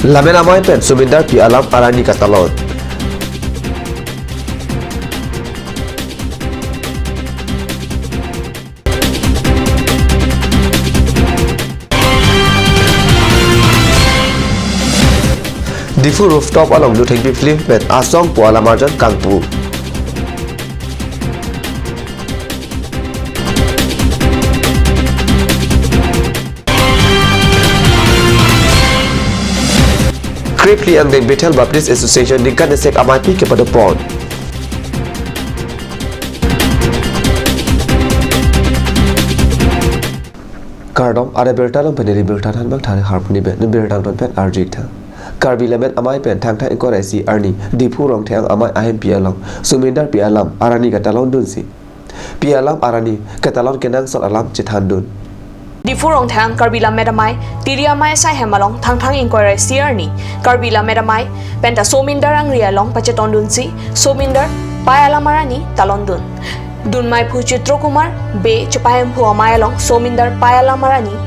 Lamen amai pen sumindar pi alam arani katalon. Difu rooftop along lu thengpi film pen asong po alamarjan kangpu. Kripli ang Deng Bethel Baptist Association ningkan nesek amati kepada pon. Kardom ada bertalang peneri bertahan bang thari harpuni ben bertang ton pen arjik tha. Karbi lemen amai pen thang thang inkoresi arni dipu rong thang amai ahem pialong sumindar pialam arani katalon dunsi. Pialam arani katalon kenang sol alam cithandun. Difurong thang karbila medamai tiria mai sai hemalong thang thang inquiry sierni karbila medamai penta somindar ang rialong pacheton dunsi somindar payala marani talondun dun mai phu chitro kumar be chapayam phu amayalong somindar payala marani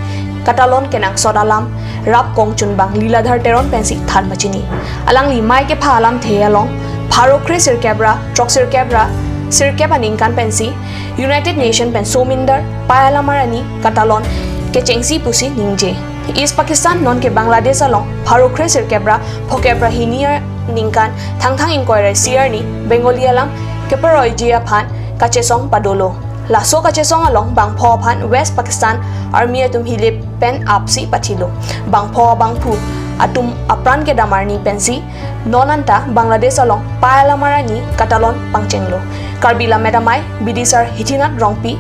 katalon kenang sodalam rap kong chunbang liladhar teron pensi than machini alang li mai ke phalam thealong pharokre sirkebra troxir kebra sirkeba ningkan pensi United Nation pen somindar payala marani katalon ke chengsi pusi ningje East Pakistan non ke Bangladesh along pharokre sirkebra phokebra hinia ningkan thang thang inquiry sierni Bengali alam ke paroi jia phan kachesong padolo laso kachesong along bangpho phan West Pakistan army atum hilip pen apsi pathilo bangpho bangphu atum apran ke damarni pensi nonanta Bangladesh along payala marani katalon pangchenglo karbila medamai bidisar hitinat rongpi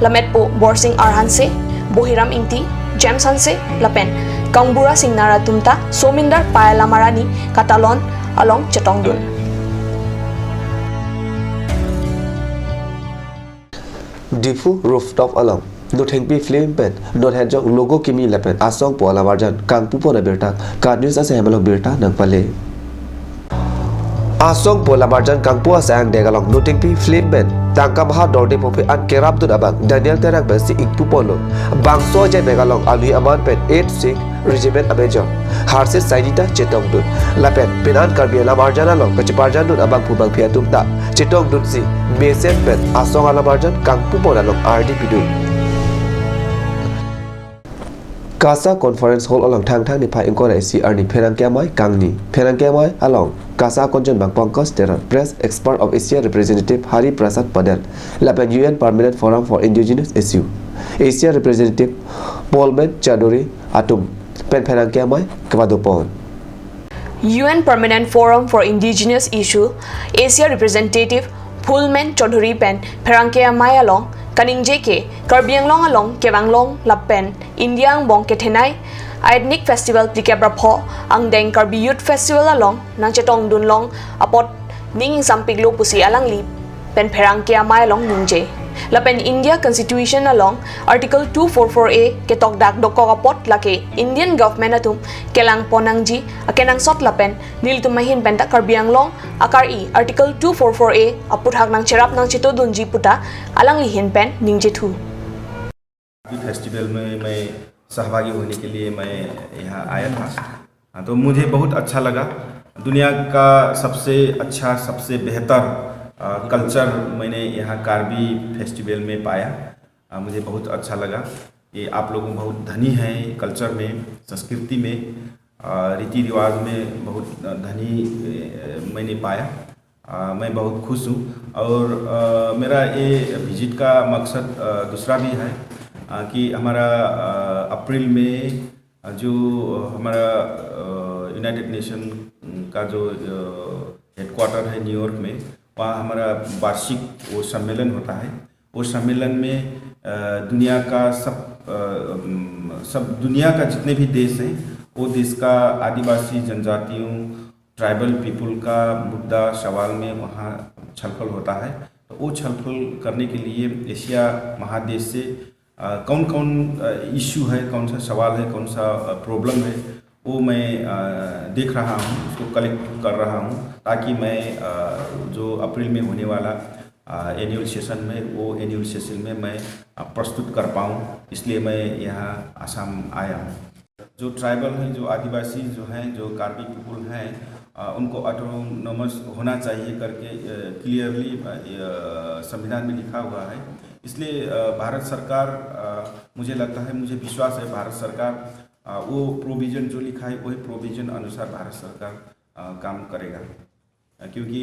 lametpo borsing arhanse bohiram ingti james hanse lapen kangbura singnara tumta somindar payala marani katalon along chetongdun Difu rooftop along no thengpi film pen no hejong logo kimi lapen asong po alamarjan kangpu po na berta card news ase hemalong berta nang pale Asong pola marjan kangpu asang degalong noting pi film ben tangka maha dorde popi an kerap tu abang Daniel terak besi ikpu polo bangso je megalong alui aman pen 86 regiment abejo harse saidita chetong dun lapen penan karbiela marjan along kachiparjan dun abang pubang piatum ta chetong dun si mesen pen asong ala marjan kangpu pola long RDP dun Kasa Conference Hall along thang thang ni phai inquiry si arni pherangkemai kangni pherangkemai along Kasa Konjon Bang Pankaj Teran Press Expert of Asia Representative Hari Prasad Padel Lapan UN Permanent Forum for Indigenous Issue Asia Representative Polman Chadori Atum pen pherangkemai kwadopon UN Permanent Forum for Indigenous Issue Asia Representative Pullman Chaudhary pen pherangkea mai along kaningje ke karbiang long along kewanglong lapen indiang bong kethenai ethnic festival tikebra pho ang deng karbi youth festival along nang chetong dun long apot ning sampiglo pusi alang li pen pherangkea mai along ningje lapen India Constitution along Article 244A ke tok dak dokok apot lake Indian government atum kelang ponangji akenang sot lapen nil tumahin pen ta karbiang long akar I Article 244A aput hak nang cherap nang chito dunji puta alang lihin pen ningje thu festival में मैं सहभागी होने के लिए मैं यहाँ आया था तो मुझे बहुत अच्छा लगा दुनिया का सबसे अच्छा सबसे बेहतर कल्चर मैंने यहाँ कार्बी फेस्टिवल में पाया मुझे बहुत अच्छा लगा कि आप लोग बहुत धनी हैं कल्चर में संस्कृति में रीति रिवाज में बहुत धनी मैंने पाया मैं बहुत खुश हूँ और मेरा ये विजिट का मकसद दूसरा भी है कि हमारा अप्रैल में जो हमारा यूनाइटेड नेशन का जो हेडक्वार्टर है न्यूयॉर्क में वहाँ हमारा वार्षिक वो सम्मेलन होता है वो सम्मेलन में दुनिया का सब दुनिया का जितने भी देश हैं वो देश का आदिवासी जनजातियों ट्राइबल पीपल का मुद्दा सवाल में वहाँ छलफल होता है तो वो छलफल करने के लिए एशिया महादेश से कौन कौन इश्यू है कौन सा सवाल है कौन सा प्रॉब्लम है वो मैं देख रहा हूँ उसको कलेक्ट कर रहा हूँ ताकि मैं जो अप्रैल में होने वाला एनुअल सेशन में वो एनुअल सेशन में मैं प्रस्तुत कर पाऊँ इसलिए मैं यहाँ आसाम आया हूँ जो ट्राइबल हैं, जो आदिवासी जो हैं, जो कार्बी पीपुल हैं, उनको ऑटोनोमस होना चाहिए करके क्लियरली संविधान में लिखा हुआ है। इसलिए भारत सरकार, मुझे लगता है, मुझे विश्वास है भारत सरकार वो प्रोविज़न जो लिखा है वही प्रोविज़न अनुसार भारत सरकार काम करेगा। क्योंकि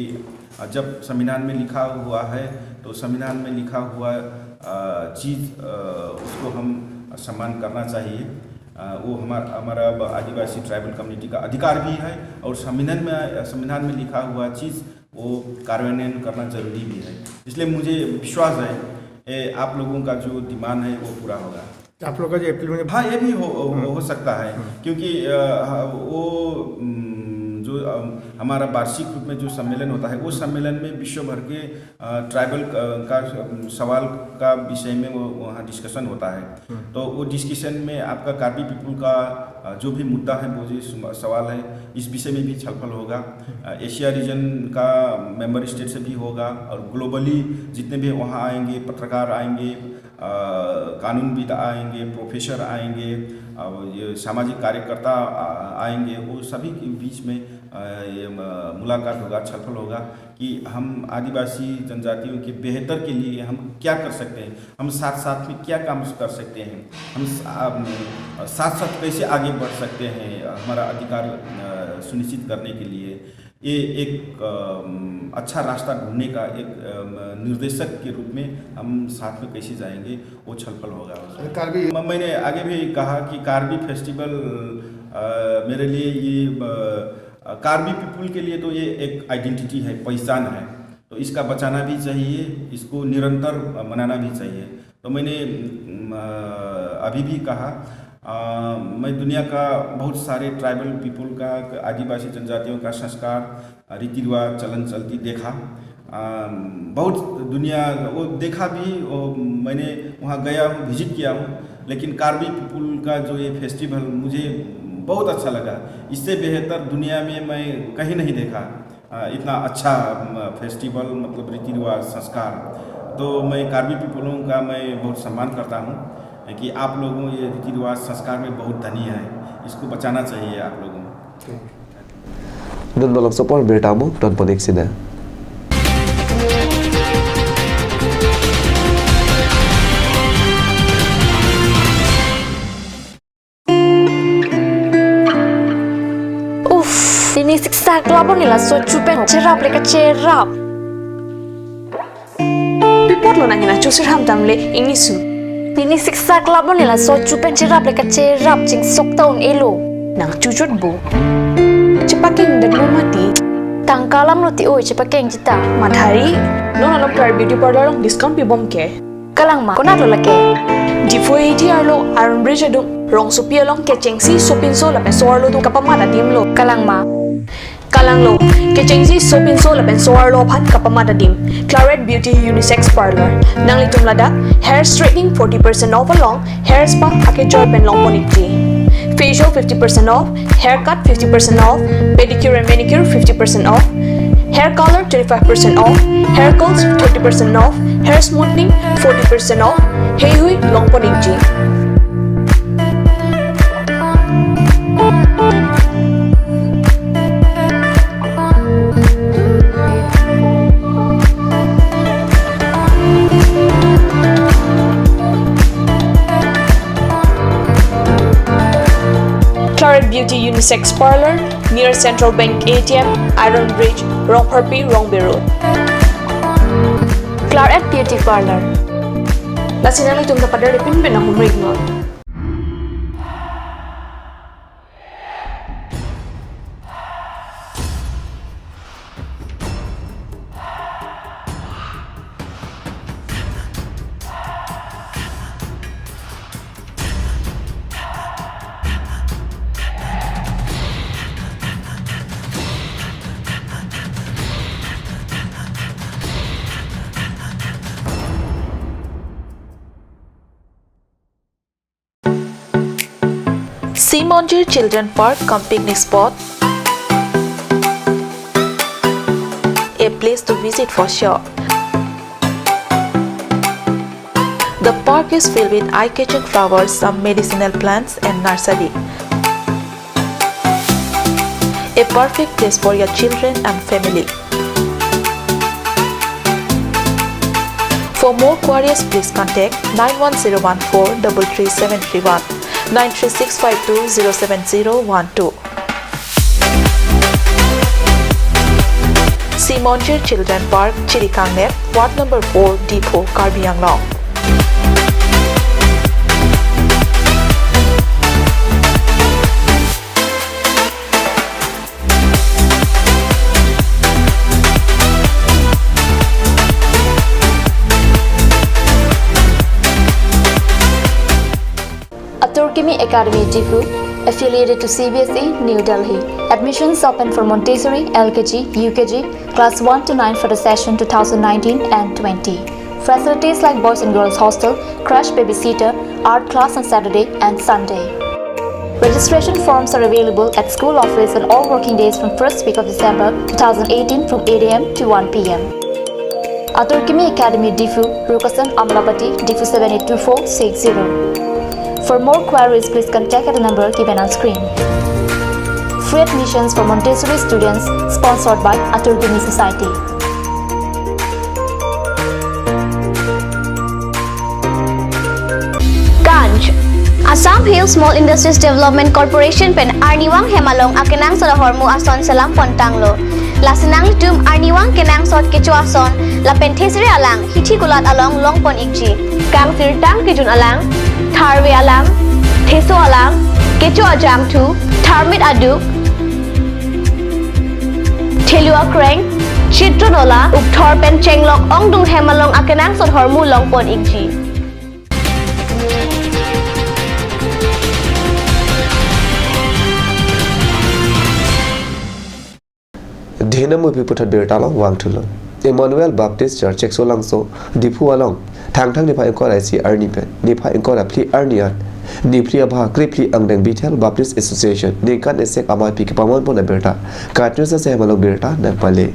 जब संविधान में लिखा हुआ है तो संविधान में लिखा हुआ चीज़ उसको हम सम्मान करना चाहिए। वो हमारा आदिवासी ट्राइबल कम्युनिटी का अधिकार भी है और संविधान में लिखा हुआ चीज़ वो कार्यान्वयन करना जरूरी भी है। इसलिए मुझे विश्वास है आप लोगों का जो डिमांड है वो पूरा होगा। आप लोग का जो अप्रैल में, हाँ, ये भी हो सकता है, क्योंकि वो जो हमारा वार्षिक रूप में जो सम्मेलन होता है, वो सम्मेलन में विश्व भर के ट्राइबल का सवाल का विषय में वो वहाँ डिस्कशन होता है। तो वो डिस्कशन में आपका कार्बी पीपुल का जो भी मुद्दा है, वो जो सवाल है, इस विषय में भी छलफल होगा। एशिया रीजन का मेंबर स्टेट से भी होगा और ग्लोबली जितने भी वहाँ आएंगे, पत्रकार आएंगे, कानूनविद आएंगे, प्रोफेसर आएंगे, ये सामाजिक कार्यकर्ता आएंगे, वो सभी के बीच में ये मुलाकात होगा, छलफल होगा कि हम आदिवासी जनजातियों के बेहतर के लिए हम क्या कर सकते हैं, हम साथ साथ में क्या काम कर सकते हैं, हम साथ साथ कैसे आगे बढ़ सकते हैं हमारा अधिकार सुनिश्चित करने के लिए। ये एक अच्छा रास्ता ढूंढने का एक निर्देशक के रूप में हम साथ में कैसे जाएंगे, वो छलफल होगा। कार्बी, मैंने आगे भी कहा कि कार्बी फेस्टिवल मेरे लिए, ये कार्बी पीपुल के लिए तो ये एक आइडेंटिटी है, पहचान है, तो इसका बचाना भी चाहिए, इसको निरंतर मनाना भी चाहिए। तो मैंने अभी भी कहा, मैं दुनिया का बहुत सारे ट्राइबल पीपुल का, आदिवासी जनजातियों का संस्कार, रीति रिवाज, चलन चलती देखा, बहुत दुनिया वो देखा भी, मैंने वहाँ गया हूँ, विजिट किया हूँ, लेकिन कार्बी पीपुल का जो ये फेस्टिवल मुझे बहुत अच्छा लगा। इससे बेहतर दुनिया में मैं कहीं नहीं देखा इतना अच्छा फेस्टिवल, मतलब रीति रिवाज, संस्कार। तो मैं कार्बी पीपुलों का मैं बहुत सम्मान करता हूँ कि आप लोगों ये रीति रिवाज संस्कार में बहुत धनी है, इसको बचाना चाहिए आप लोगों को। Nun malam sopor bertamu dan ponik sida. Ini siksa kelabon nila so cupen cerap leka cerap. Pipot lo nangina chusir ham tamle ingisu. Ini siksa kelabon nila so cupen cerap leka cerap cing sok taun elo. Nang cucut bu. Cepaking dan lo mati. Tangkalam lo ti oi cepakeng cita. Madhari, lo nalok tar beauty parlor long discount pi bom ke. Kalang ma konat lo lake. Di foi ti arlo Iron Bridge adung rong supi along ke cengsi sopin so la pesor lo tu kapamada dim lo. Kalang ma. Kalang lo, ke cengsi sopin so la pensor lo phat kapamada dim. Claret Beauty Unisex Parlor. Nang litum lada, hair straightening 40% off along, hair spa ake joy pen long ponikti. Facial 50% off, haircut 50% off, pedicure and manicure 50% off, hair color 25% off, hair curls 30% off, hair smoothing 40% off. Hey hui long ponikti. Claret Beauty Unisex Parlor near Central Bank ATM, Iron Bridge, Rongparpi, Rongbe Road. Claret Beauty Parlor. Lasinang itong kapadar ipin ang humrig mo. Simonjir Children Park cum picnic spot, a place to visit for sure. The park is filled with eye-catching flowers, some medicinal plants and nursery. a perfect place for your children and family. For more queries, please contact 91014 93652 Simonjir Children Park, Chirikangnet, Ward number 4, Depot, Karbi Anglong. Aturkimi Academy Difu, affiliated to CBSE, New Delhi. Admissions open for Montessori, LKG, UKG, class 1 to 9 for the session 2019 and 20. Facilities like boys and girls hostel, crash babysitter, art class on Saturday and Sunday. Registration forms are available at school office on all working days from first week of December 2018 from 8 a.m. to 1 p.m. Aturkimi Academy Difu, Rukasan Amlapati, Difu 782460. For more queries, please contact at the number given on screen. Free admissions for Montessori students sponsored by Aturkimi Society. Ganj Assam Hill Small Industries Development Corporation pen Arniwang Hemalong akenang sa hormu ason salam pontanglo. Lasinang tum Arniwang kenang sot kecu ason la pentesri alang hithi kulat along longpon ikji. Kang sirtang kejun alang Tharwe alang, Theso alang, Kecho ajam tu, Tharmit aduk, Thelua kreng, Chitronola, Ukthor pen chenglok ong dung hemalong akenang sot hormu longpon ikji. Dhina mupi putat bertalong wang tulon. Emmanuel Baptist Church Exolangso Dipu along thang nipa engkor IC Arni pen nipa engkor apli Arnian nipli abha kripli angdeng Bethel Baptist Association ningkan esek amai piki pamon pon berta katnusa se malong berta napale.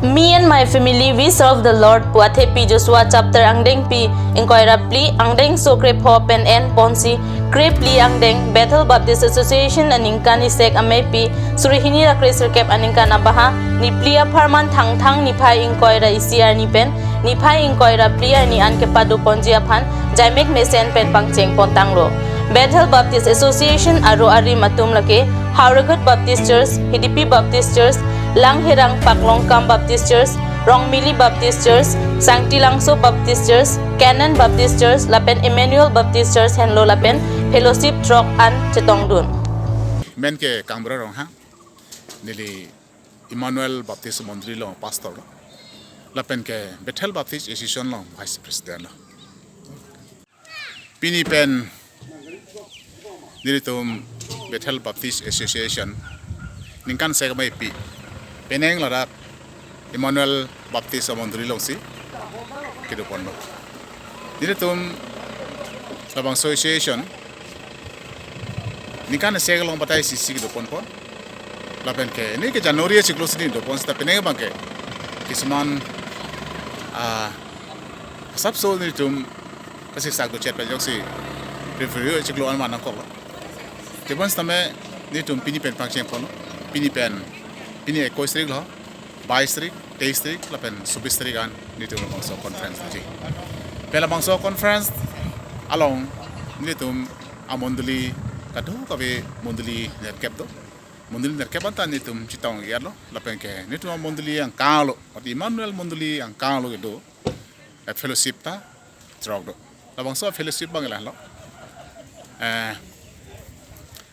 Me and my family, we serve the Lord. Puathe pi Joshua chapter angdeng pi inquire pli angdeng so krep hop and ponsi krep pli angdeng Bethel Baptist Association aningkan isek amai pi surihini ra kresir kep aningkan abaha ni plia farman thang nipai inquire ICR ni pen nipai inquire plia ni an kepadu ponji aphan jaimek mesen pen pangcheng pontanglo. Bethel Baptist Association aro ari matum lake Hauragut Baptist Church, Hidipi Baptist Church, Langherang Paklongkam Baptist Church, Rongmili Baptist Church, Sancti Langso Baptist Church, Canon Baptist Church, Lapen Emmanuel Baptist Church, Henlo Lapen Fellowship Trok an Chetongdun. Men ke Canberra rong ha, nili Emmanuel Baptist Mondri lo pastor lo, Lapen ke Bethel Baptist Association lo vice president lo. Pini pen nili tum Bethel Baptist Association, ningkan saya kemai pi. Peneng larak Emmanuel Baptist Mondri long si kedupon lo. Jadi tum labang association ni kan saya long batai sisi kedupon pon. Lapen ke ini ke Januari ciklo sini dupon sta peneng bang ke kisman sab so ni tum kasih sagu chat pajak si review ciklo an mana kok. Dupon sta me ni tum pini pen pangceng pon pini pen ini 21 tarik lah, 22 tarik, 23 tarik, lapen 24 tarik kan ni tu bangsa conference ni. Pela bangsa conference along ni tu amonduli kado kabe monduli nerkep tu, monduli nerkep anta ni tu citang giat lo, lapen ke ni tu monduli yang kalau, ati Emmanuel monduli yang kalau itu, fellowship ta, trok tu. La bangsa fellowship banglah lo,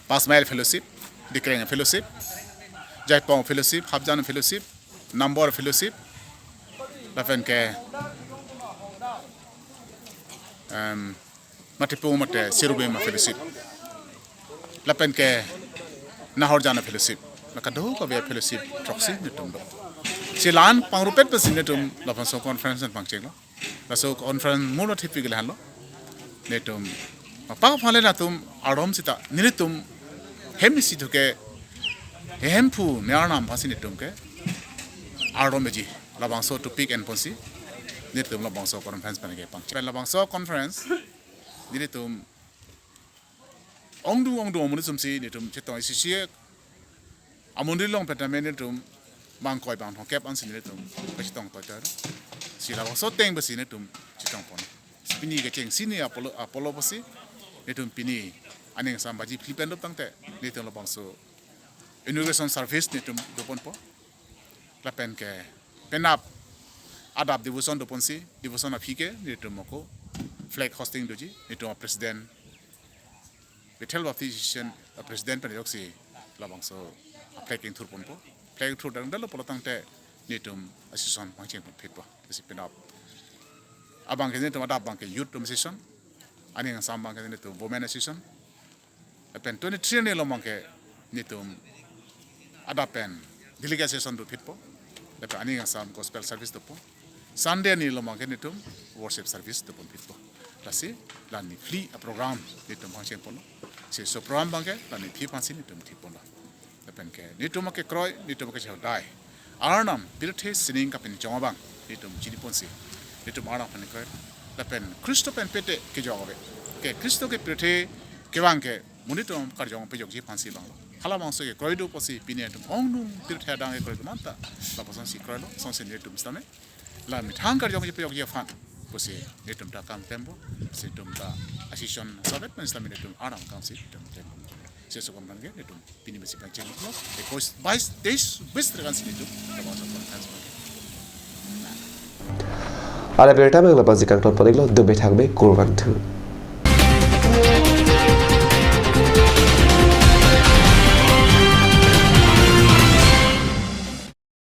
pas mail fellowship, dikereng fellowship. Jaipong Fellowship, Habjan Fellowship, Nambor Fellowship, lapen ke Matipu mate Sirubema Fellowship, lapen ke Nahorjana Fellowship, nakadu ka be Fellowship Troxy netum do. Silan pangrupet pesin netum lapan so conference and pangceng lo, laso conference mula tipi gelan lo, netum. Apa phale natum arom sita nilitum hemisi tu ke hempu niarnam pasi netum ke aromeji labangso to pick and ponsi netum labangso conference panage pang labangso conference netum ongdu omunisum si netum chetong isi amundi long petamen ni tum bang koi bang thong kep an sin ni tum pasi tong to tar sila ba so teng basi ni tum chitong pon pini ke cheng sini apolo basi ni tum pini aning sam baji flipen dop tang te ni tum lo bang so inauguration service ni tum dopon po la pen ke penap adap devotion dopon si devotion afike ni tum moko flag hosting doji ni tum president betel wa physician president pen yoksi la bang so flagging thur pon po flag thur dang dalo polotang te ni tum association mangcheng phet po si penap abang ke ni tum adap bang ke youth association ani ang sam bang ke ni tum women association pen 23 ni lo mang ke ni tum adap pen delegation do phet po le ani ang sam gospel service do po sunday ni lo mang ke ni tum worship service do pon phet po lasi lan ni free a program ni tum mangcheng po si so program bang ke lan ni phi pansi ni tum thi po la pen ke ni tum ke kroi ni tum ke chau dai arnam pirthe sining ka pen jong bang ni tum chini pon si ni tum arnam pen ke la pen kristo pen pete ke jong be ke kristo ke pirthe ke bang ke muni tum kar jong pe jog ji pansi bang hala bang so ke kroi do posi pine tum ong nu pirthe dang ke kroi manta la posan si kroi lo son se ni tum stame la mi thang kar jong pe jog ji fan posi ni tum ta kam tempo si tum ta association sabet men stame ni tum arnam kam si tum tempo seso kom bangke itu pini besi bangke lo ekos bais des best rekan sini tu kalau ada konfirmasi Ada berita mengenai bazikan klub poliglo demi thangbe kurban tu.